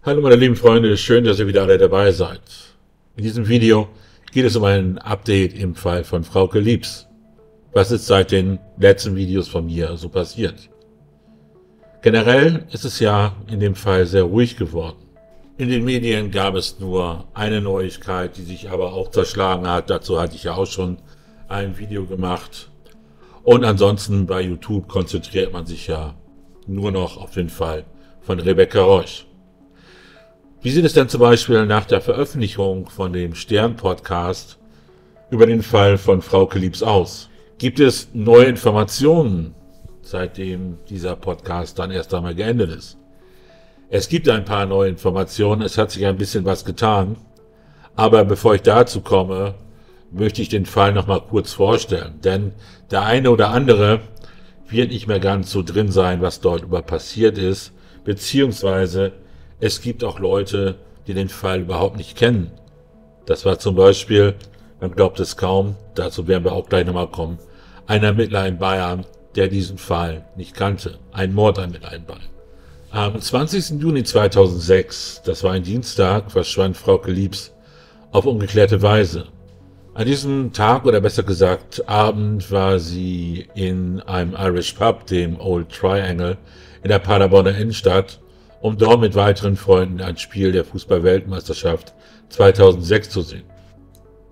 Hallo meine lieben Freunde, schön, dass ihr wieder alle dabei seid. In diesem Video geht es um ein Update im Fall von Frauke Liebs. Was ist seit den letzten Videos von mir so passiert? Generell ist es ja in dem Fall sehr ruhig geworden. In den Medien gab es nur eine Neuigkeit, die sich aber auch zerschlagen hat. Dazu hatte ich ja auch schon ein Video gemacht. Und ansonsten bei YouTube konzentriert man sich ja nur noch auf den Fall von Rebecca Reusch. Wie sieht es denn zum Beispiel nach der Veröffentlichung von dem Stern-Podcast über den Fall von Frauke Liebs aus? Gibt es neue Informationen, seitdem dieser Podcast dann erst einmal geendet ist? Es gibt ein paar neue Informationen, es hat sich ein bisschen was getan, aber bevor ich dazu komme, möchte ich den Fall nochmal kurz vorstellen, denn der eine oder andere wird nicht mehr ganz so drin sein, was dort über passiert ist, beziehungsweise es gibt auch Leute, die den Fall überhaupt nicht kennen. Das war zum Beispiel, man glaubt es kaum, dazu werden wir auch gleich nochmal kommen, ein Ermittler in Bayern, der diesen Fall nicht kannte. Ein Mordermittler in Bayern. Am 20. Juni 2006, das war ein Dienstag, verschwand Frauke Liebs auf ungeklärte Weise. An diesem Tag, oder besser gesagt Abend, war sie in einem Irish Pub, dem Old Triangle, in der Paderborner Innenstadt, um dort mit weiteren Freunden ein Spiel der Fußball-Weltmeisterschaft 2006 zu sehen.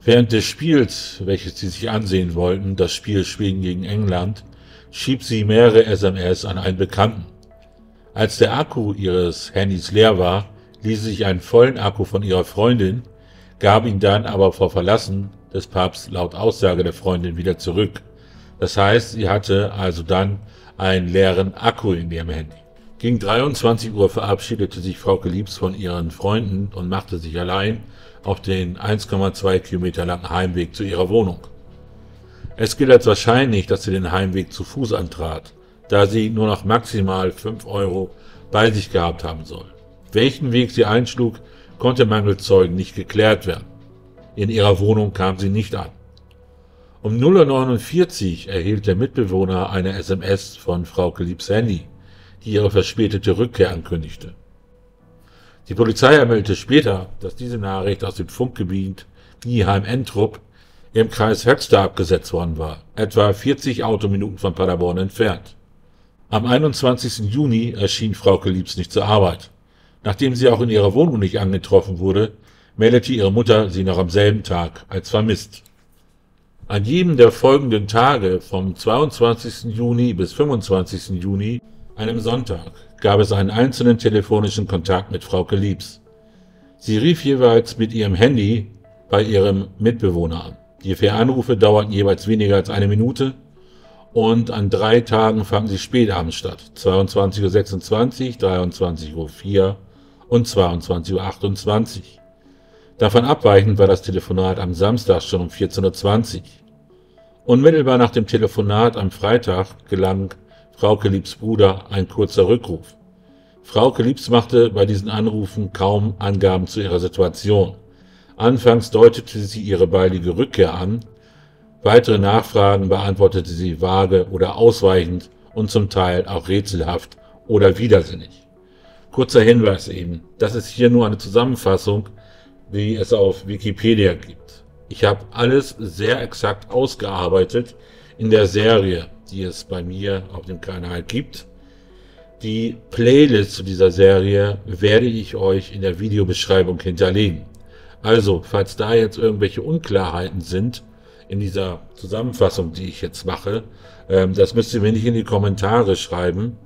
Während des Spiels, welches sie sich ansehen wollten, das Spiel Schweden gegen England, schrieb sie mehrere SMS an einen Bekannten. Als der Akku ihres Handys leer war, ließ sie sich einen vollen Akku von ihrer Freundin, gab ihn dann aber vor Verlassen des Pubs laut Aussage der Freundin wieder zurück. Das heißt, sie hatte also dann einen leeren Akku in ihrem Handy. Gegen 23 Uhr verabschiedete sich Frauke Liebs von ihren Freunden und machte sich allein auf den 1,2 Kilometer langen Heimweg zu ihrer Wohnung. Es gilt als wahrscheinlich, dass sie den Heimweg zu Fuß antrat, da sie nur noch maximal 5 Euro bei sich gehabt haben soll. Welchen Weg sie einschlug, konnte mangels Zeugen nicht geklärt werden. In ihrer Wohnung kam sie nicht an. Um 0:49 Uhr erhielt der Mitbewohner eine SMS von Frauke Liebs Handy, die ihre verspätete Rückkehr ankündigte. Die Polizei ermittelte später, dass diese Nachricht aus dem Funkgebiet Nieheim-Entrup im Kreis Höxter abgesetzt worden war, etwa 40 Autominuten von Paderborn entfernt. Am 21. Juni erschien Frauke Liebs nicht zur Arbeit. Nachdem sie auch in ihrer Wohnung nicht angetroffen wurde, meldete ihre Mutter sie noch am selben Tag als vermisst. An jedem der folgenden Tage vom 22. Juni bis 25. Juni, einem Sonntag, gab es einen einzelnen telefonischen Kontakt mit Frauke Liebs. Sie rief jeweils mit ihrem Handy bei ihrem Mitbewohner an. Die 4 Anrufe dauerten jeweils weniger als eine Minute und an 3 Tagen fanden sie spätabends statt, 22:26 Uhr, 23:04 Uhr und 22:28 Uhr. Davon abweichend war das Telefonat am Samstag schon um 14:20 Uhr. Unmittelbar nach dem Telefonat am Freitag gelang Frauke Liebs Bruder ein kurzer Rückruf. Frauke Liebs machte bei diesen Anrufen kaum Angaben zu ihrer Situation. Anfangs deutete sie ihre baldige Rückkehr an, weitere Nachfragen beantwortete sie vage oder ausweichend und zum Teil auch rätselhaft oder widersinnig. Kurzer Hinweis eben, das ist hier nur eine Zusammenfassung, wie es auf Wikipedia gibt. Ich habe alles sehr exakt ausgearbeitet in der Serie, die es bei mir auf dem Kanal gibt. Die Playlist zu dieser Serie werde ich euch in der Videobeschreibung hinterlegen. Also, falls da jetzt irgendwelche Unklarheiten sind in dieser Zusammenfassung, die ich jetzt mache, das müsst ihr mir nicht in die Kommentare schreiben.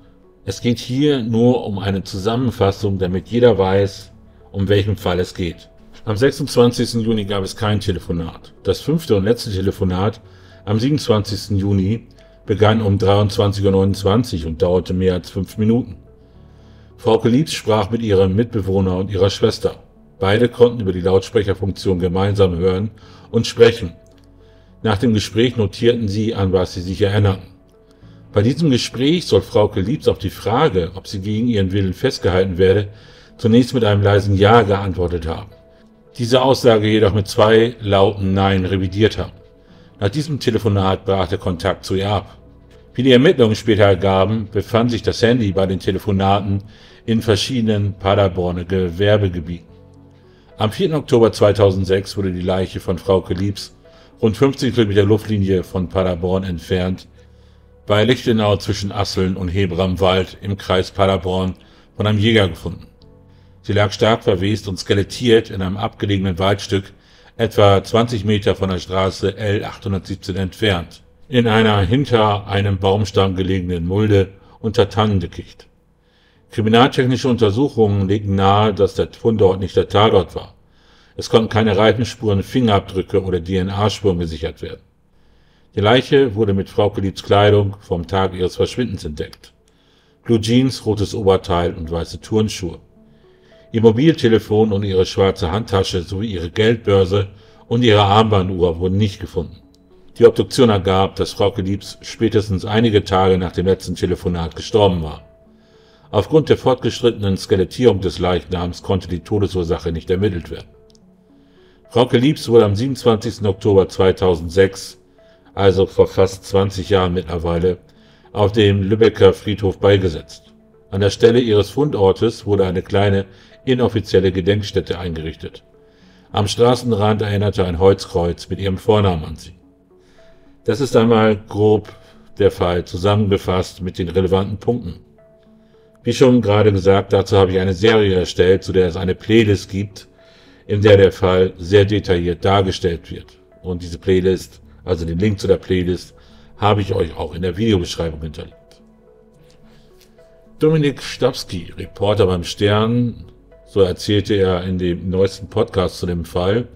Es geht hier nur um eine Zusammenfassung, damit jeder weiß, um welchen Fall es geht. Am 26. Juni gab es kein Telefonat. Das 5. und letzte Telefonat am 27. Juni begann um 23:29 Uhr und dauerte mehr als 5 Minuten. Frauke Liebs sprach mit ihrem Mitbewohner und ihrer Schwester. Beide konnten über die Lautsprecherfunktion gemeinsam hören und sprechen. Nach dem Gespräch notierten sie, an was sie sich erinnerten. Bei diesem Gespräch soll Frauke Liebs auf die Frage, ob sie gegen ihren Willen festgehalten werde, zunächst mit einem leisen Ja geantwortet haben. Diese Aussage jedoch mit 2 lauten Nein revidiert haben. Nach diesem Telefonat brach der Kontakt zu ihr ab. Wie die Ermittlungen später ergaben, befand sich das Handy bei den Telefonaten in verschiedenen Paderborner Gewerbegebieten. Am 4. Oktober 2006 wurde die Leiche von Frauke Liebs rund 50 Kilometer Luftlinie von Paderborn entfernt bei Lichtenau zwischen Asseln und Hebramwald im Kreis Paderborn von einem Jäger gefunden. Sie lag stark verwest und skelettiert in einem abgelegenen Waldstück etwa 20 Meter von der Straße L817 entfernt, in einer hinter einem Baumstamm gelegenen Mulde unter Tannendickicht. Kriminaltechnische Untersuchungen legten nahe, dass der Fundort nicht der Tatort war. Es konnten keine Reifenspuren, Fingerabdrücke oder DNA-Spuren gesichert werden. Die Leiche wurde mit Frauke Liebs Kleidung vom Tag ihres Verschwindens entdeckt. Blue Jeans, rotes Oberteil und weiße Turnschuhe. Ihr Mobiltelefon und ihre schwarze Handtasche sowie ihre Geldbörse und ihre Armbanduhr wurden nicht gefunden. Die Obduktion ergab, dass Frauke Liebs spätestens einige Tage nach dem letzten Telefonat gestorben war. Aufgrund der fortgeschrittenen Skelettierung des Leichnams konnte die Todesursache nicht ermittelt werden. Frauke Liebs wurde am 27. Oktober 2006, also vor fast 20 Jahren mittlerweile, auf dem Lübecker Friedhof beigesetzt. An der Stelle ihres Fundortes wurde eine kleine, inoffizielle Gedenkstätte eingerichtet. Am Straßenrand erinnerte ein Holzkreuz mit ihrem Vornamen an sie. Das ist einmal grob der Fall, zusammengefasst mit den relevanten Punkten. Wie schon gerade gesagt, dazu habe ich eine Serie erstellt, zu der es eine Playlist gibt, in der der Fall sehr detailliert dargestellt wird. Und diese Playlist, also den Link zu der Playlist, habe ich euch auch in der Videobeschreibung hinterlegt. Dominik Stapski, Reporter beim Stern, so erzählte er in dem neuesten Podcast zu dem Fall,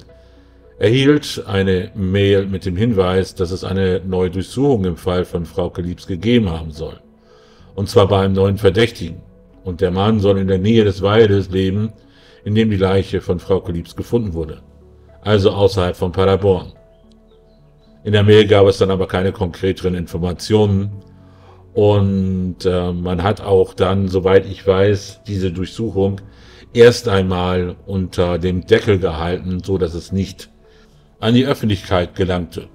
erhielt eine Mail mit dem Hinweis, dass es eine neue Durchsuchung im Fall von Frauke Liebs gegeben haben soll. Und zwar bei einem neuen Verdächtigen. Und der Mann soll in der Nähe des Waldes leben, in dem die Leiche von Frauke Liebs gefunden wurde. Also außerhalb von Paderborn. In der Mail gab es dann aber keine konkreteren Informationen. Und man hat auch dann, soweit ich weiß, diese Durchsuchung erst einmal unter dem Deckel gehalten, so dass es nicht an die Öffentlichkeit gelangte.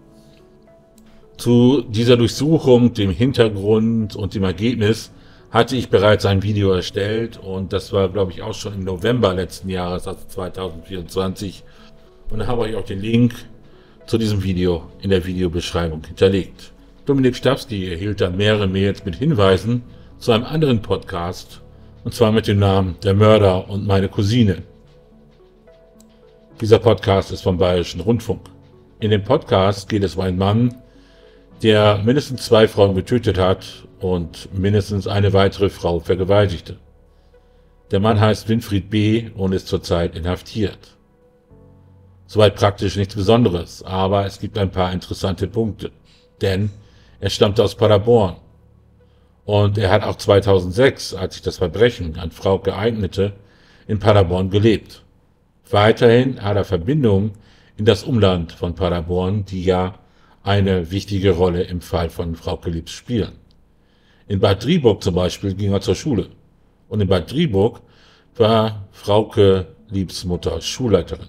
Zu dieser Durchsuchung, dem Hintergrund und dem Ergebnis hatte ich bereits ein Video erstellt und das war, glaube ich, auch schon im November letzten Jahres, also 2024. Und da habe ich auch den Link zu diesem Video in der Videobeschreibung hinterlegt. Dominik Stapski erhielt dann mehrere Mails mit Hinweisen zu einem anderen Podcast, und zwar mit dem Namen Der Mörder und meine Cousine. Dieser Podcast ist vom Bayerischen Rundfunk. In dem Podcast geht es um einen Mann, der mindestens 2 Frauen getötet hat und mindestens eine weitere Frau vergewaltigte. Der Mann heißt Winfried B. und ist zurzeit inhaftiert. Soweit praktisch nichts Besonderes, aber es gibt ein paar interessante Punkte, denn er stammte aus Paderborn und er hat auch 2006, als sich das Verbrechen an Frauke ereignete, in Paderborn gelebt. Weiterhin hat er Verbindungen in das Umland von Paderborn, die ja eine wichtige Rolle im Fall von Frauke Liebs spielen. In Bad Driburg zum Beispiel ging er zur Schule. Und in Bad Driburg war Frauke Liebs Mutter Schulleiterin.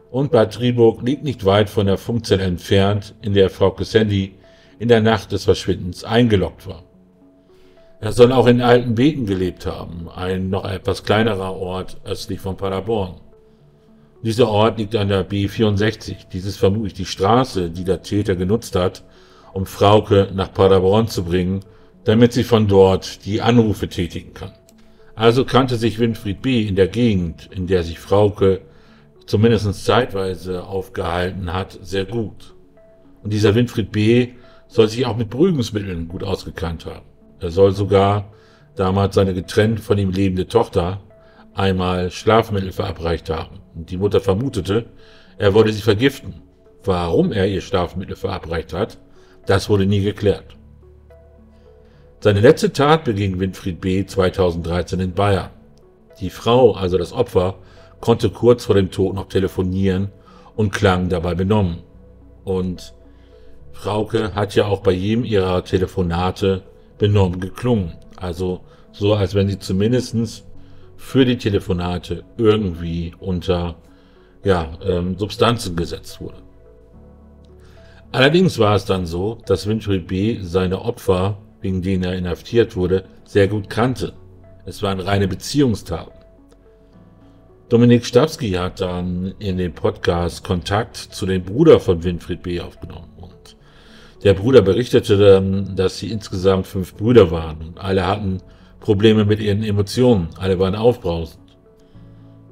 Und Bad Driburg liegt nicht weit von der Funkzelle entfernt, in der Fraukes Handy in der Nacht des Verschwindens eingeloggt war. Er soll auch in Altenbeken gelebt haben, ein noch etwas kleinerer Ort östlich von Paderborn. Dieser Ort liegt an der B64. Dies ist vermutlich die Straße, die der Täter genutzt hat, um Frauke nach Paderborn zu bringen, damit sie von dort die Anrufe tätigen kann. Also kannte sich Winfried B. in der Gegend, in der sich Frauke zumindest zeitweise aufgehalten hat, sehr gut. Und dieser Winfried B. soll sich auch mit Beruhigungsmitteln gut ausgekannt haben. Er soll sogar damals seine getrennt von ihm lebende Tochter einmal Schlafmittel verabreicht haben. Und die Mutter vermutete, er wollte sie vergiften. Warum er ihr Schlafmittel verabreicht hat, das wurde nie geklärt. Seine letzte Tat beging Winfried B. 2013 in Bayern. Die Frau, also das Opfer, konnte kurz vor dem Tod noch telefonieren und klang dabei benommen. Und Frauke hat ja auch bei jedem ihrer Telefonate benommen geklungen. Also so, als wenn sie zumindest für die Telefonate irgendwie unter Substanzen gesetzt wurde. Allerdings war es dann so, dass Winfried B. seine Opfer, wegen denen er inhaftiert wurde, sehr gut kannte. Es waren reine Beziehungstaten. Dominik Stawski hat dann in dem Podcast Kontakt zu dem Bruder von Winfried B. aufgenommen. Und der Bruder berichtete dann, dass sie insgesamt 5 Brüder waren und alle hatten Probleme mit ihren Emotionen, alle waren aufbrausend.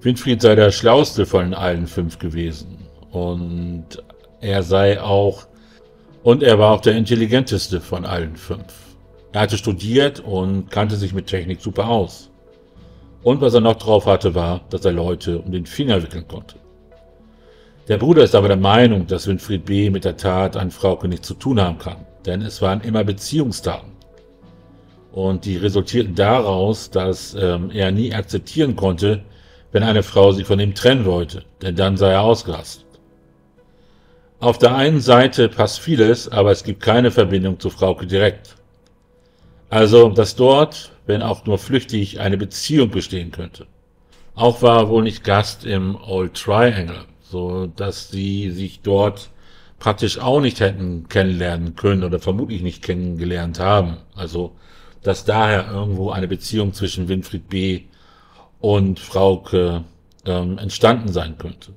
Winfried sei der Schlauste von allen 5 gewesen und er war auch der Intelligenteste von allen 5. Er hatte studiert und kannte sich mit Technik super aus. Und was er noch drauf hatte, war, dass er Leute um den Finger wickeln konnte. Der Bruder ist aber der Meinung, dass Winfried B. mit der Tat an Frauke nichts zu tun haben kann, denn es waren immer Beziehungstaten. Und die resultierten daraus, dass er nie akzeptieren konnte, wenn eine Frau sich von ihm trennen wollte, denn dann sei er ausgerastet. Auf der einen Seite passt vieles, aber es gibt keine Verbindung zu Frauke direkt. Also, dass dort, wenn auch nur flüchtig, eine Beziehung bestehen könnte. Auch war er wohl nicht Gast im Old Triangle, so dass sie sich dort praktisch auch nicht hätten kennenlernen können oder vermutlich nicht kennengelernt haben. Also, dass daher irgendwo eine Beziehung zwischen Winfried B. und Frauke entstanden sein könnte.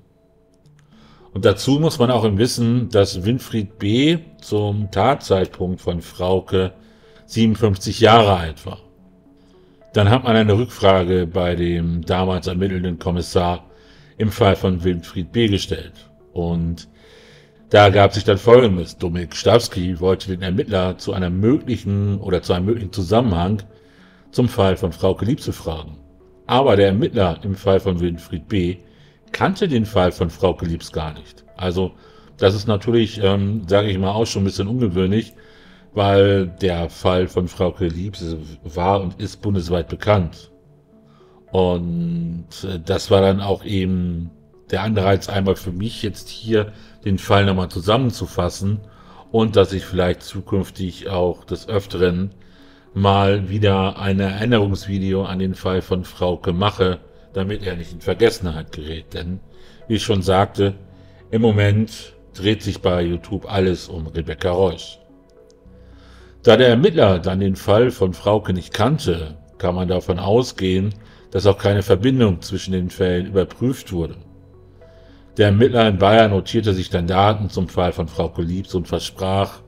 Und dazu muss man auch wissen, dass Winfried B. zum Tatzeitpunkt von Frauke 57 Jahre alt war. Dann hat man eine Rückfrage bei dem damals ermittelnden Kommissar im Fall von Winfried B. gestellt. Und da gab sich dann Folgendes. Dominik Stawski wollte den Ermittler zu einem möglichen Zusammenhang zum Fall von Frauke Liebs befragen. Aber der Ermittler im Fall von Winfried B. kannte den Fall von Frauke Liebs gar nicht. Also das ist natürlich, sage ich mal, auch schon ein bisschen ungewöhnlich, weil der Fall von Frauke Liebs war und ist bundesweit bekannt. Und das war dann auch eben der Anreiz einmal für mich, jetzt hier den Fall nochmal zusammenzufassen und dass ich vielleicht zukünftig auch des Öfteren mal wieder ein Erinnerungsvideo an den Fall von Frauke mache, damit er nicht in Vergessenheit gerät. Denn, wie ich schon sagte, im Moment dreht sich bei YouTube alles um Rebecca Reusch. Da der Ermittler dann den Fall von Frauke nicht kannte, kann man davon ausgehen, dass auch keine Verbindung zwischen den Fällen überprüft wurde. Der Ermittler in Bayern notierte sich dann Daten zum Fall von Frauke Liebs und versprach,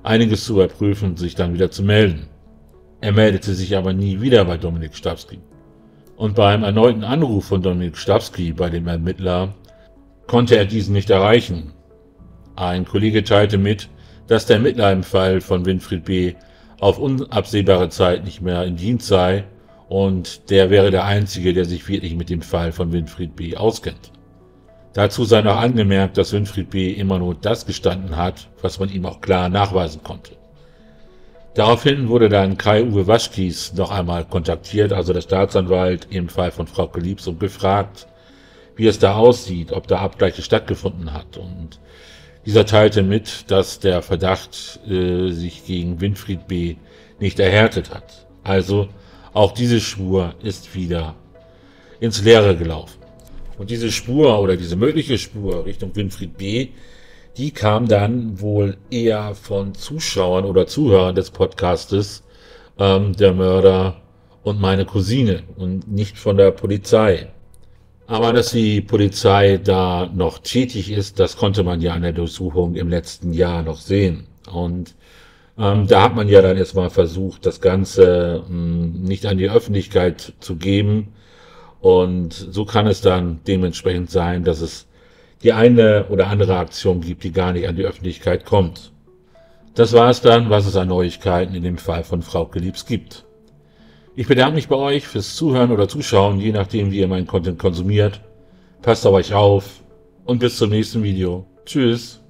einiges zu überprüfen und sich dann wieder zu melden. Er meldete sich aber nie wieder bei Dominik Stawski. Und beim erneuten Anruf von Dominik Stawski bei dem Ermittler konnte er diesen nicht erreichen. Ein Kollege teilte mit, dass der Ermittler im Fall von Winfried B. auf unabsehbare Zeit nicht mehr im Dienst sei und der wäre der Einzige, der sich wirklich mit dem Fall von Winfried B. auskennt. Dazu sei noch angemerkt, dass Winfried B. immer nur das gestanden hat, was man ihm auch klar nachweisen konnte. Daraufhin wurde dann Kai-Uwe Waschkies noch einmal kontaktiert, also der Staatsanwalt im Fall von Frauke Liebs, und gefragt, wie es da aussieht, ob da Abgleiche stattgefunden hat. Und dieser teilte mit, dass der Verdacht sich gegen Winfried B. nicht erhärtet hat. Also auch diese Spur ist wieder ins Leere gelaufen. Und diese Spur oder diese mögliche Spur Richtung Winfried B., die kam dann wohl eher von Zuschauern oder Zuhörern des Podcastes, der Mörder und meine Cousine, und nicht von der Polizei. Aber dass die Polizei da noch tätig ist, das konnte man ja an der Durchsuchung im letzten Jahr noch sehen. Und da hat man ja dann erstmal versucht, das Ganze nicht an die Öffentlichkeit zu geben. Und so kann es dann dementsprechend sein, dass es die eine oder andere Aktion gibt, die gar nicht an die Öffentlichkeit kommt. Das war es dann, was es an Neuigkeiten in dem Fall von Frauke Liebs gibt. Ich bedanke mich bei euch fürs Zuhören oder Zuschauen, je nachdem, wie ihr meinen Content konsumiert. Passt auf euch auf und bis zum nächsten Video. Tschüss.